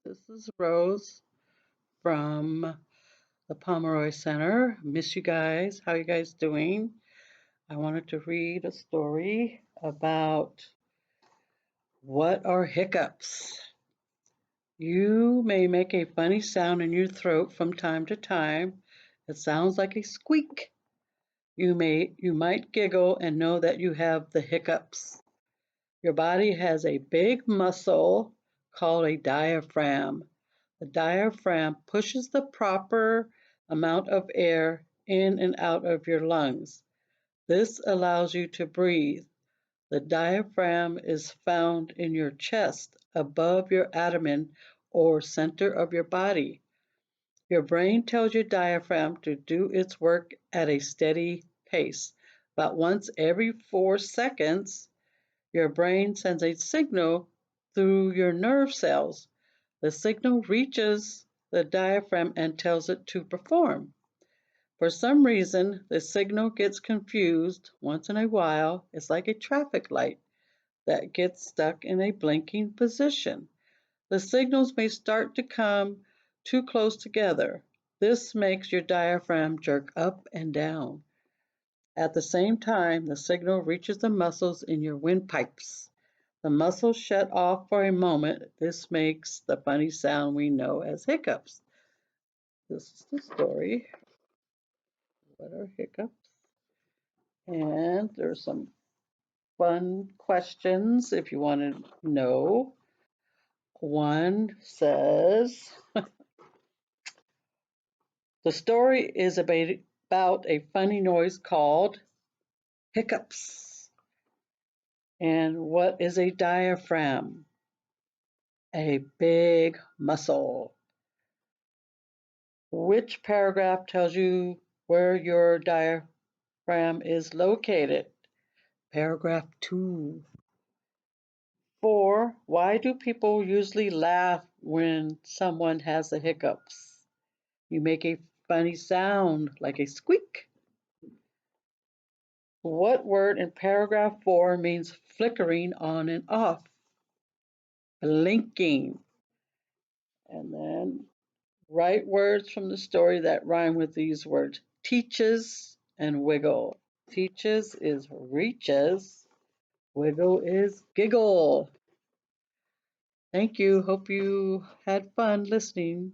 This is Rose from the Pomeroy Center. Miss you guys. How you guys doing? I wanted to read a story about what are hiccups. You may make a funny sound in your throat from time to time. It sounds like a squeak. You might giggle and know that you have the hiccups. Your body has a big muscle called a diaphragm. The diaphragm pushes the proper amount of air in and out of your lungs. This allows you to breathe. The diaphragm is found in your chest, above your abdomen or center of your body. Your brain tells your diaphragm to do its work at a steady pace. About once every 4 seconds, your brain sends a signal through your nerve cells. The signal reaches the diaphragm and tells it to perform. For some reason, the signal gets confused once in a while. It's like a traffic light that gets stuck in a blinking position. The signals may start to come too close together. This makes your diaphragm jerk up and down. At the same time, the signal reaches the muscles in your windpipes. The muscles shut off for a moment. This makes the funny sound we know as hiccups. This is the story. What are hiccups? And there's some fun questions if you want to know. One says, the story is about a funny noise called hiccups. And what is a diaphragm? A big muscle. Which paragraph tells you where your diaphragm is located? Paragraph 2. 4. Why do people usually laugh when someone has the hiccups? You make a funny sound like a squeak. What word in paragraph 4 means flickering on and off? Blinking. And then write words from the story that rhyme with these words. Teaches and wiggle. Teaches is reaches. Wiggle is giggle. Thank you. Hope you had fun listening.